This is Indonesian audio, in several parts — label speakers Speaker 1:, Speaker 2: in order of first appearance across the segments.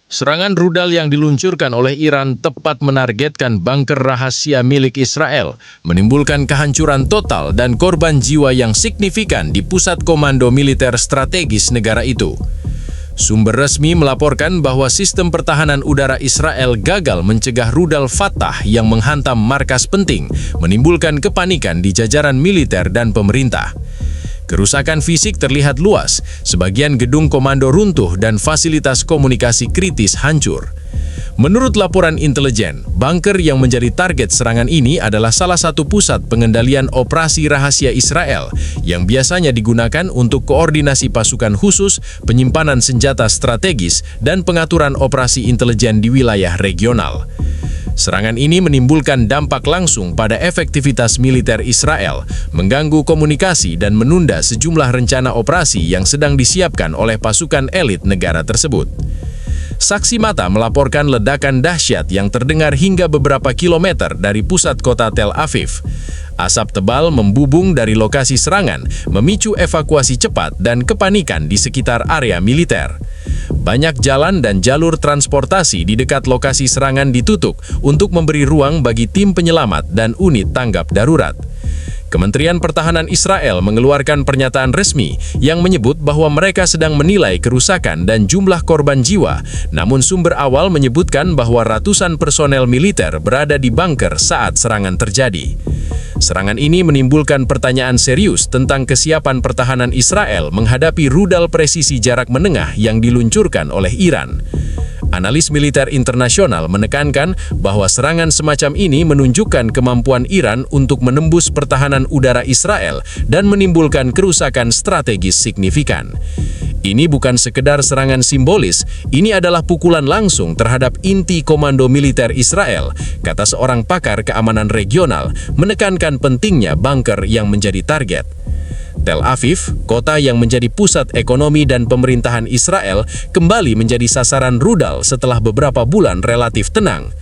Speaker 1: Serangan rudal yang diluncurkan oleh Iran tepat menargetkan bunker rahasia milik Israel, menimbulkan kehancuran total dan korban jiwa yang signifikan di pusat komando militer strategis negara itu. Sumber resmi melaporkan bahwa sistem pertahanan udara Israel gagal mencegah rudal Fatah yang menghantam markas penting, menimbulkan kepanikan di jajaran militer dan pemerintah. Kerusakan fisik terlihat luas, sebagian gedung komando runtuh dan fasilitas komunikasi kritis hancur. Menurut laporan intelijen, bunker yang menjadi target serangan ini adalah salah satu pusat pengendalian operasi rahasia Israel yang biasanya digunakan untuk koordinasi pasukan khusus, penyimpanan senjata strategis, dan pengaturan operasi intelijen di wilayah regional. Serangan ini menimbulkan dampak langsung pada efektivitas militer Israel, mengganggu komunikasi dan menunda sejumlah rencana operasi yang sedang disiapkan oleh pasukan elit negara tersebut. Saksi mata melaporkan ledakan dahsyat yang terdengar hingga beberapa kilometer dari pusat kota Tel Aviv. Asap tebal membubung dari lokasi serangan, memicu evakuasi cepat dan kepanikan di sekitar area militer. Banyak jalan dan jalur transportasi di dekat lokasi serangan ditutup untuk memberi ruang bagi tim penyelamat dan unit tanggap darurat. Kementerian Pertahanan Israel mengeluarkan pernyataan resmi yang menyebut bahwa mereka sedang menilai kerusakan dan jumlah korban jiwa, namun sumber awal menyebutkan bahwa ratusan personel militer berada di bunker saat serangan terjadi. Serangan ini menimbulkan pertanyaan serius tentang kesiapan pertahanan Israel menghadapi rudal presisi jarak menengah yang diluncurkan oleh Iran. Analis militer internasional menekankan bahwa serangan semacam ini menunjukkan kemampuan Iran untuk menembus pertahanan udara Israel dan menimbulkan kerusakan strategis signifikan. Ini bukan sekedar serangan simbolis, ini adalah pukulan langsung terhadap inti komando militer Israel, kata seorang pakar keamanan regional, menekankan pentingnya bunker yang menjadi target. Tel Aviv, kota yang menjadi pusat ekonomi dan pemerintahan Israel, kembali menjadi sasaran rudal setelah beberapa bulan relatif tenang.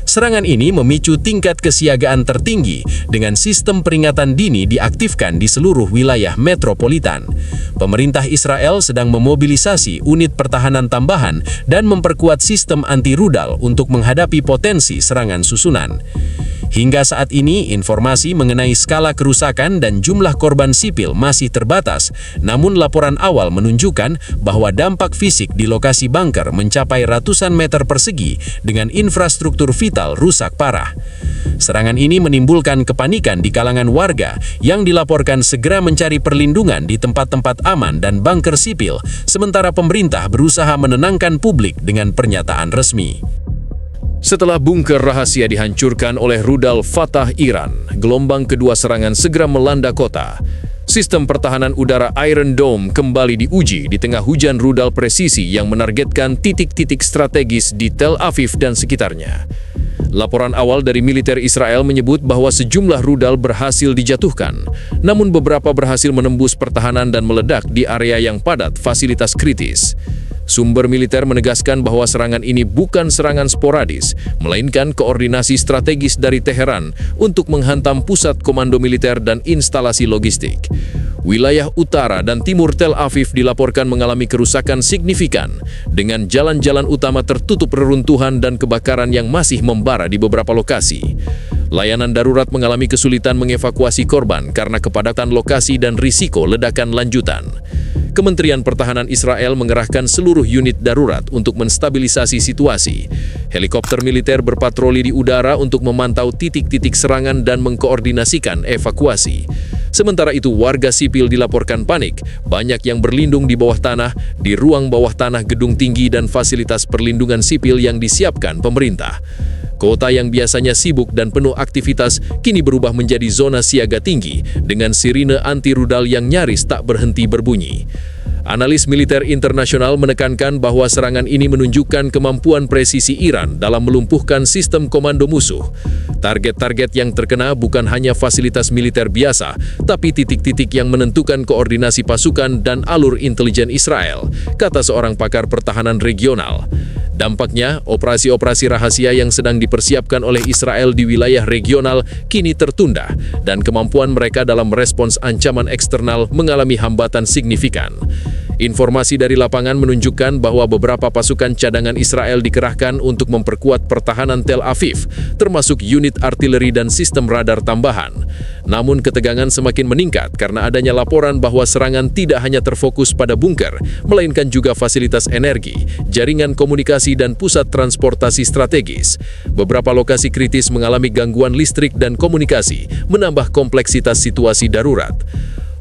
Speaker 1: Serangan ini memicu tingkat kesiagaan tertinggi dengan sistem peringatan dini diaktifkan di seluruh wilayah metropolitan. Pemerintah Israel sedang memobilisasi unit pertahanan tambahan dan memperkuat sistem anti-rudal untuk menghadapi potensi serangan susunan. Hingga saat ini, informasi mengenai skala kerusakan dan jumlah korban sipil masih terbatas, namun laporan awal menunjukkan bahwa dampak fisik di lokasi bunker mencapai ratusan meter persegi dengan infrastruktur vital rusak parah. Serangan ini menimbulkan kepanikan di kalangan warga yang dilaporkan segera mencari perlindungan di tempat-tempat aman dan bunker sipil, sementara pemerintah berusaha menenangkan publik dengan pernyataan resmi.
Speaker 2: Setelah bunker rahasia dihancurkan oleh rudal Fatah Iran, gelombang kedua serangan segera melanda kota. Sistem pertahanan udara Iron Dome kembali diuji di tengah hujan rudal presisi yang menargetkan titik-titik strategis di Tel Aviv dan sekitarnya. Laporan awal dari militer Israel menyebut bahwa sejumlah rudal berhasil dijatuhkan, namun beberapa berhasil menembus pertahanan dan meledak di area yang padat fasilitas kritis. Sumber militer menegaskan bahwa serangan ini bukan serangan sporadis, melainkan koordinasi strategis dari Teheran untuk menghantam pusat komando militer dan instalasi logistik. Wilayah utara dan timur Tel Aviv dilaporkan mengalami kerusakan signifikan, dengan jalan-jalan utama tertutup reruntuhan dan kebakaran yang masih membara di beberapa lokasi. Layanan darurat mengalami kesulitan mengevakuasi korban karena kepadatan lokasi dan risiko ledakan lanjutan. Kementerian Pertahanan Israel mengerahkan seluruh unit darurat untuk menstabilisasi situasi. Helikopter militer berpatroli di udara untuk memantau titik-titik serangan dan mengkoordinasikan evakuasi. Sementara itu, warga sipil dilaporkan panik, banyak yang berlindung di bawah tanah, di ruang bawah tanah gedung tinggi dan fasilitas perlindungan sipil yang disiapkan pemerintah. Kota yang biasanya sibuk dan penuh aktivitas kini berubah menjadi zona siaga tinggi dengan sirine anti-rudal yang nyaris tak berhenti berbunyi. Analis militer internasional menekankan bahwa serangan ini menunjukkan kemampuan presisi Iran dalam melumpuhkan sistem komando musuh. Target-target yang terkena bukan hanya fasilitas militer biasa, tapi titik-titik yang menentukan koordinasi pasukan dan alur intelijen Israel, kata seorang pakar pertahanan regional. Dampaknya, operasi-operasi rahasia yang sedang dipersiapkan oleh Israel di wilayah regional kini tertunda, dan kemampuan mereka dalam merespons ancaman eksternal mengalami hambatan signifikan. Informasi dari lapangan menunjukkan bahwa beberapa pasukan cadangan Israel dikerahkan untuk memperkuat pertahanan Tel Aviv, termasuk unit artileri dan sistem radar tambahan. Namun ketegangan semakin meningkat karena adanya laporan bahwa serangan tidak hanya terfokus pada bunker, melainkan juga fasilitas energi, jaringan komunikasi dan pusat transportasi strategis. Beberapa lokasi kritis mengalami gangguan listrik dan komunikasi, menambah kompleksitas situasi darurat.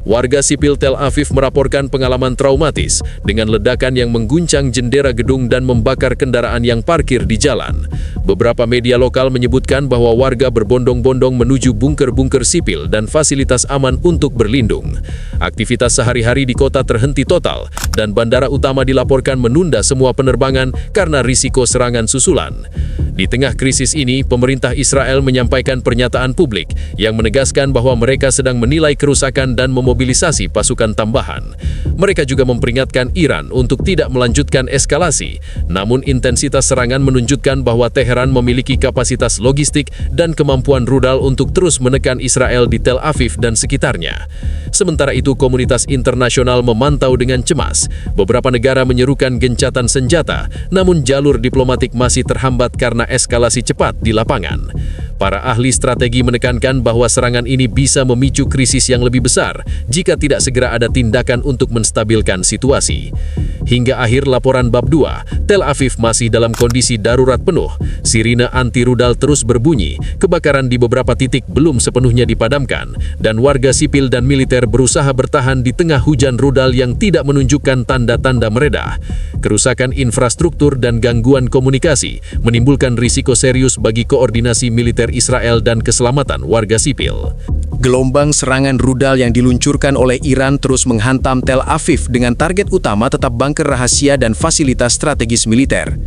Speaker 2: Warga sipil Tel Aviv melaporkan pengalaman traumatis dengan ledakan yang mengguncang jendela gedung dan membakar kendaraan yang parkir di jalan. Beberapa media lokal menyebutkan bahwa warga berbondong-bondong menuju bunker-bunker sipil dan fasilitas aman untuk berlindung. Aktivitas sehari-hari di kota terhenti total dan bandara utama dilaporkan menunda semua penerbangan karena risiko serangan susulan. Di tengah krisis ini, pemerintah Israel menyampaikan pernyataan publik yang menegaskan bahwa mereka sedang menilai kerusakan dan memobilisasi pasukan tambahan. Mereka juga memperingatkan Iran untuk tidak melanjutkan eskalasi, namun intensitas serangan menunjukkan bahwa Teheran memiliki kapasitas logistik dan kemampuan rudal untuk terus menekan Israel di Tel Aviv dan sekitarnya. Sementara itu, komunitas internasional memantau dengan cemas. Beberapa negara menyerukan gencatan senjata, namun jalur diplomatik masih terhambat karena eskalasi cepat di lapangan. Para ahli strategi menekankan bahwa serangan ini bisa memicu krisis yang lebih besar jika tidak segera ada tindakan untuk menstabilkan situasi. Hingga akhir laporan bab 2, Tel Aviv masih dalam kondisi darurat penuh. Sirine anti-rudal terus berbunyi, kebakaran di beberapa titik belum sepenuhnya dipadamkan, dan warga sipil dan militer berusaha bertahan di tengah hujan rudal yang tidak menunjukkan tanda-tanda meredah. Kerusakan infrastruktur dan gangguan komunikasi menimbulkan risiko serius bagi koordinasi militer Israel dan keselamatan warga sipil.
Speaker 3: Gelombang serangan rudal yang diluncurkan oleh Iran terus menghantam Tel Aviv dengan target utama tetap bunker rahasia dan fasilitas strategis militer.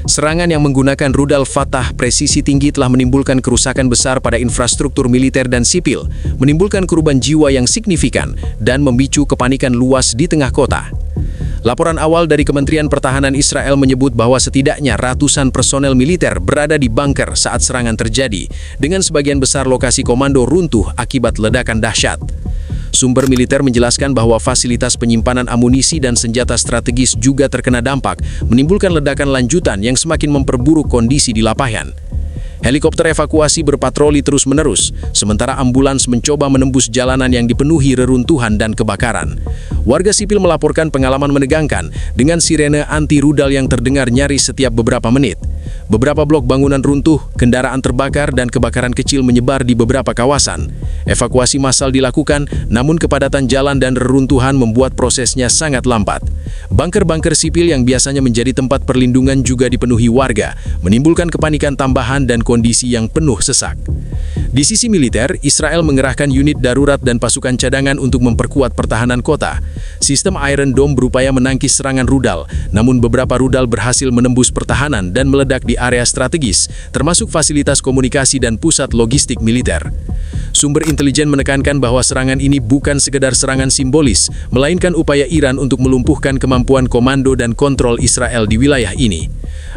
Speaker 3: Serangan yang menggunakan rudal Fatah presisi tinggi telah menimbulkan kerusakan besar pada infrastruktur militer dan sipil, menimbulkan korban jiwa yang signifikan, dan memicu kepanikan luas di tengah kota. Laporan awal dari Kementerian Pertahanan Israel menyebut bahwa setidaknya ratusan personel militer berada di bunker saat serangan terjadi, dengan sebagian besar lokasi komando runtuh akibat ledakan dahsyat. Sumber militer menjelaskan bahwa fasilitas penyimpanan amunisi dan senjata strategis juga terkena dampak, menimbulkan ledakan lanjutan yang semakin memperburuk kondisi di lapangan. Helikopter evakuasi berpatroli terus-menerus, sementara ambulans mencoba menembus jalanan yang dipenuhi reruntuhan dan kebakaran. Warga sipil melaporkan pengalaman menegangkan dengan sirene anti-rudal yang terdengar nyaris setiap beberapa menit. Beberapa blok bangunan runtuh, kendaraan terbakar, dan kebakaran kecil menyebar di beberapa kawasan. Evakuasi massal dilakukan, namun kepadatan jalan dan reruntuhan membuat prosesnya sangat lambat. Bunker-bunker sipil yang biasanya menjadi tempat perlindungan juga dipenuhi warga, menimbulkan kepanikan tambahan dan kondisi yang penuh sesak. Di sisi militer, Israel mengerahkan unit darurat dan pasukan cadangan untuk memperkuat pertahanan kota. Sistem Iron Dome berupaya menangkis serangan rudal, namun beberapa rudal berhasil menembus pertahanan dan meledak di area strategis, termasuk fasilitas komunikasi dan pusat logistik militer. Sumber intelijen menekankan bahwa serangan ini bukan sekedar serangan simbolis, melainkan upaya Iran untuk melumpuhkan kemampuan komando dan kontrol Israel di wilayah ini.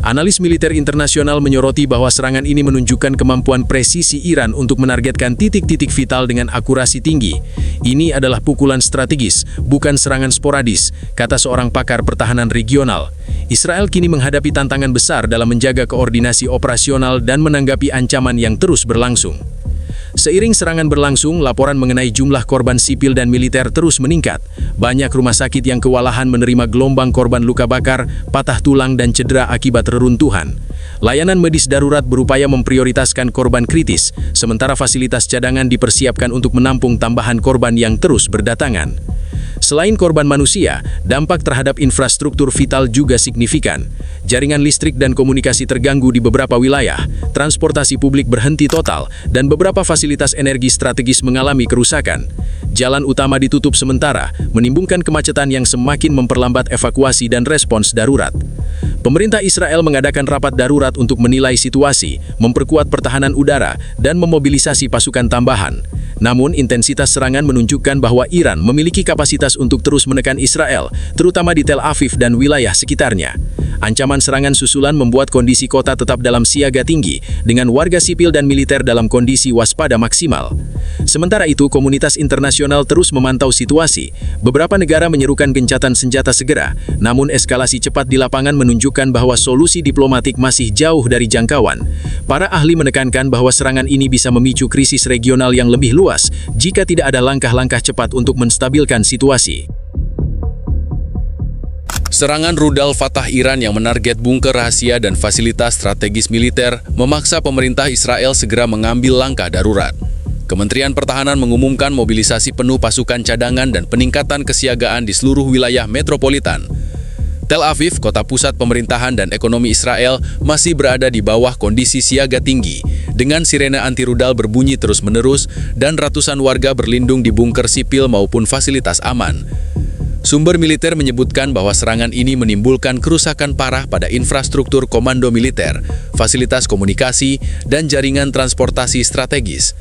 Speaker 3: Analis militer internasional menyoroti bahwa serangan ini menunjukkan kemampuan presisi Iran untuk menargetkan titik-titik vital dengan akurasi tinggi. Ini adalah pukulan strategis, bukan serangan sporadis, kata seorang pakar pertahanan regional. Israel kini menghadapi tantangan besar dalam menjaga koordinasi operasional dan menanggapi ancaman yang terus berlangsung. Seiring serangan berlangsung, laporan mengenai jumlah korban sipil dan militer terus meningkat. Banyak rumah sakit yang kewalahan menerima gelombang korban luka bakar, patah tulang, dan cedera akibat reruntuhan. Layanan medis darurat berupaya memprioritaskan korban kritis, sementara fasilitas cadangan dipersiapkan untuk menampung tambahan korban yang terus berdatangan. Selain korban manusia, dampak terhadap infrastruktur vital juga signifikan. Jaringan listrik dan komunikasi terganggu di beberapa wilayah, transportasi publik berhenti total, dan beberapa fasilitas energi strategis mengalami kerusakan. Jalan utama ditutup sementara, menimbulkan kemacetan yang semakin memperlambat evakuasi dan respons darurat. Pemerintah Israel mengadakan rapat darurat untuk menilai situasi, memperkuat pertahanan udara, dan memobilisasi pasukan tambahan. Namun, intensitas serangan menunjukkan bahwa Iran memiliki kapasitas untuk terus menekan Israel, terutama di Tel Aviv dan wilayah sekitarnya. Ancaman serangan susulan membuat kondisi kota tetap dalam siaga tinggi, dengan warga sipil dan militer dalam kondisi waspada maksimal. Sementara itu, komunitas internasional terus memantau situasi. Beberapa negara menyerukan gencatan senjata segera, namun eskalasi cepat di lapangan menunjukkan bahwa solusi diplomatik masih jauh dari jangkauan. Para ahli menekankan bahwa serangan ini bisa memicu krisis regional yang lebih luas jika tidak ada langkah-langkah cepat untuk menstabilkan situasi.
Speaker 2: Serangan rudal Fatah Iran yang menarget bunker rahasia dan fasilitas strategis militer memaksa pemerintah Israel segera mengambil langkah darurat. Kementerian Pertahanan mengumumkan mobilisasi penuh pasukan cadangan dan peningkatan kesiagaan di seluruh wilayah metropolitan. Tel Aviv, kota pusat pemerintahan dan ekonomi Israel, masih berada di bawah kondisi siaga tinggi, dengan sirene anti-rudal berbunyi terus-menerus dan ratusan warga berlindung di bunker sipil maupun fasilitas aman. Sumber militer menyebutkan bahwa serangan ini menimbulkan kerusakan parah pada infrastruktur komando militer, fasilitas komunikasi, dan jaringan transportasi strategis.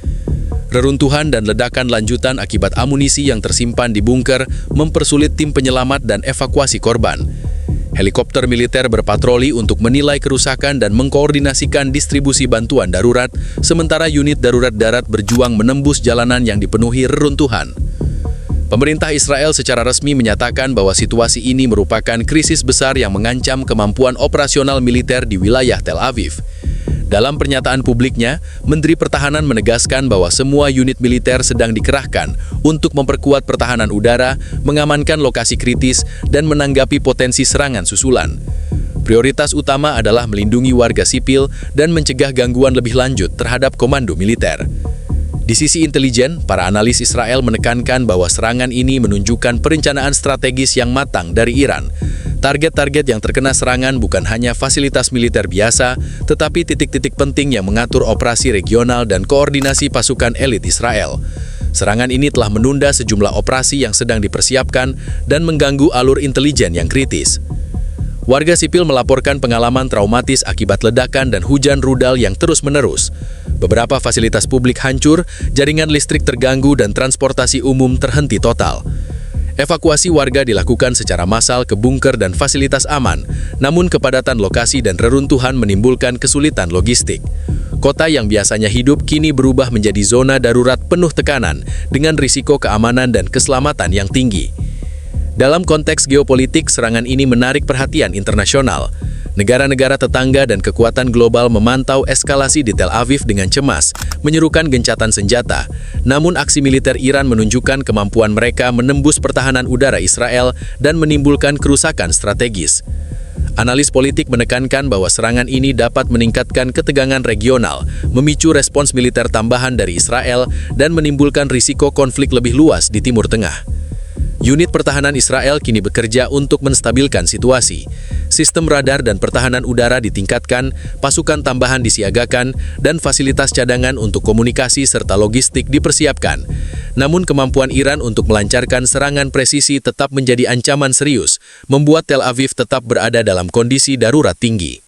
Speaker 2: Reruntuhan dan ledakan lanjutan akibat amunisi yang tersimpan di bunker mempersulit tim penyelamat dan evakuasi korban. Helikopter militer berpatroli untuk menilai kerusakan dan mengkoordinasikan distribusi bantuan darurat, sementara unit darurat darat berjuang menembus jalanan yang dipenuhi reruntuhan. Pemerintah Israel secara resmi menyatakan bahwa situasi ini merupakan krisis besar yang mengancam kemampuan operasional militer di wilayah Tel Aviv. Dalam pernyataan publiknya, Menteri Pertahanan menegaskan bahwa semua unit militer sedang dikerahkan untuk memperkuat pertahanan udara, mengamankan lokasi kritis, dan menanggapi potensi serangan susulan. Prioritas utama adalah melindungi warga sipil dan mencegah gangguan lebih lanjut terhadap komando militer. Di sisi intelijen, para analis Israel menekankan bahwa serangan ini menunjukkan perencanaan strategis yang matang dari Iran. Target-target yang terkena serangan bukan hanya fasilitas militer biasa, tetapi titik-titik penting yang mengatur operasi regional dan koordinasi pasukan elit Israel. Serangan ini telah menunda sejumlah operasi yang sedang dipersiapkan dan mengganggu alur intelijen yang kritis. Warga sipil melaporkan pengalaman traumatis akibat ledakan dan hujan rudal yang terus-menerus. Beberapa fasilitas publik hancur, jaringan listrik terganggu, dan transportasi umum terhenti total. Evakuasi warga dilakukan secara massal ke bunker dan fasilitas aman, namun kepadatan lokasi dan reruntuhan menimbulkan kesulitan logistik. Kota yang biasanya hidup kini berubah menjadi zona darurat penuh tekanan dengan risiko keamanan dan keselamatan yang tinggi. Dalam konteks geopolitik, serangan ini menarik perhatian internasional. Negara-negara tetangga dan kekuatan global memantau eskalasi di Tel Aviv dengan cemas, menyerukan gencatan senjata. Namun aksi militer Iran menunjukkan kemampuan mereka menembus pertahanan udara Israel dan menimbulkan kerusakan strategis. Analis politik menekankan bahwa serangan ini dapat meningkatkan ketegangan regional, memicu respons militer tambahan dari Israel, dan menimbulkan risiko konflik lebih luas di Timur Tengah. Unit pertahanan Israel kini bekerja untuk menstabilkan situasi. Sistem radar dan pertahanan udara ditingkatkan, pasukan tambahan disiagakan, dan fasilitas cadangan untuk komunikasi serta logistik dipersiapkan. Namun kemampuan Iran untuk melancarkan serangan presisi tetap menjadi ancaman serius, membuat Tel Aviv tetap berada dalam kondisi darurat tinggi.